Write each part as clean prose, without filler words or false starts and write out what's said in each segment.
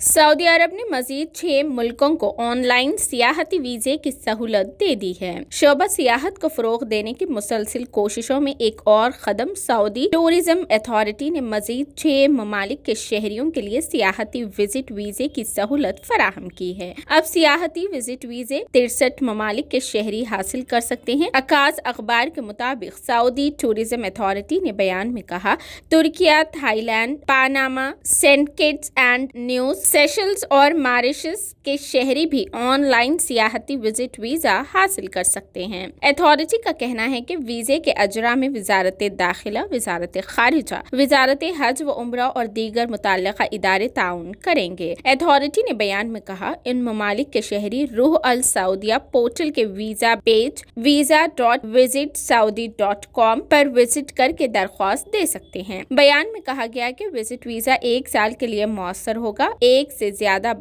سعودی عرب نے مزید 6 ملکوں کو آن لائن سیاحتی ویزے کی سہولت دے دی ہے۔ شعبہ سیاحت کو فروغ دینے کی مسلسل کوششوں میں ایک اور قدم سعودی ٹورزم اتھارٹی نے مزید 6 ممالک کے شہریوں کے لیے سیاحتی وزٹ ویزے کی سہولت فراہم کی ہے۔ اب سیاحتی وزٹ ویزے 63 ممالک کے شہری حاصل کر سکتے ہیں۔ عکاظ اخبار کے مطابق سعودی ٹورزم اتھارٹی نے بیان میں کہا، Turkiye, Thailand, Panama, Saint Kitts and Nevis, Seychelles اور ماریشس کے شہری بھی آن لائن سیاحتی وزٹ ویزا حاصل کر سکتے ہیں۔ اتھارٹی کا کہنا ہے کہ ویزے کے اجراء میں وزارت داخلہ، وزارت خارجہ، وزارت حج و عمرہ اور دیگر متعلقہ ادارے تعاون کریں گے۔ اتھارٹی نے بیان میں کہا، ان ممالک کے شہری روح السعودیہ پورٹل کے ویزا پیج visa.visitsaudi.com پر وزٹ کر کے درخواست دے سکتے ہیں۔ بیان میں کہا گیا کہ وزٹ ویزا 1 سال کے لیے مؤثر ہوگا۔ ایک سے زیادہ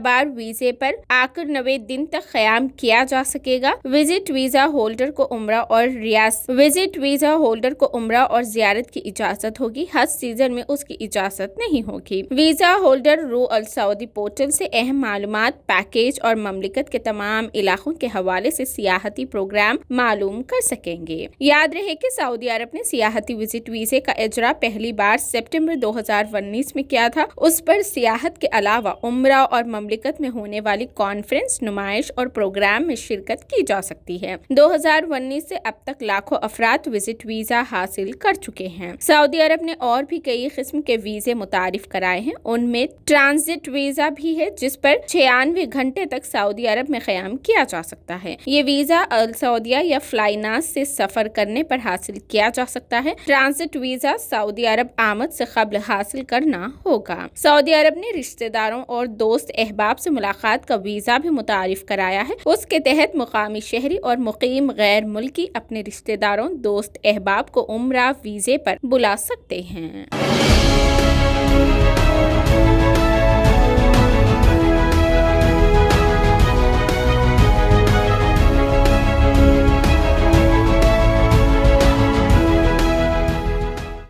بار ویزے پر آ کر 90 دن تک قیام کیا جا سکے گا۔ وزٹ ویزا ہولڈر کو عمرہ اور زیارت کی اجازت ہوگی۔ حج سیزن میں اس کی اجازت نہیں ہوگی۔ ویزا ہولڈر روح السعودی پورٹل سے اہم معلومات، پیکیج اور مملکت کے تمام علاقوں کے حوالے سے سیاحتی پروگرام معلوم کر سکیں گے۔ یاد رہے کہ سعودی عرب نے سیاحتی وزٹ ویزے کا اجراء پہلی بار ستمبر 2019 میں کیا تھا۔ اس پر سیاحت کے علاوہ عمرہ اور مملکت میں ہونے والی کانفرنس، نمائش اور پروگرام میں شرکت کی جا سکتی ہے۔ 2019 سے اب تک لاکھوں افراد وزٹ ویزا حاصل کر چکے ہیں۔ سعودی عرب نے اور بھی کئی قسم کے ویزے متعارف کرائے ہیں۔ ان میں ٹرانزٹ ویزا بھی ہے، جس پر 96 گھنٹے تک سعودی عرب میں قیام کیا جا سکتا ہے۔ یہ ویزا السعودیہ یا فلائناس سے سفر کرنے پر حاصل کیا جا سکتا ہے۔ ٹرانزٹ ویزا سعودی عرب آمد سے قبل حاصل کرنا ہوگا۔ سعودی عرب نے رشتہ داروں اور دوست احباب سے ملاقات کا ویزا بھی متعارف کرایا ہے۔ اس کے تحت مقامی شہری اور مقیم غیر ملکی اپنے رشتہ داروں، دوست احباب کو عمرہ ویزے پر بلا سکتے ہیں۔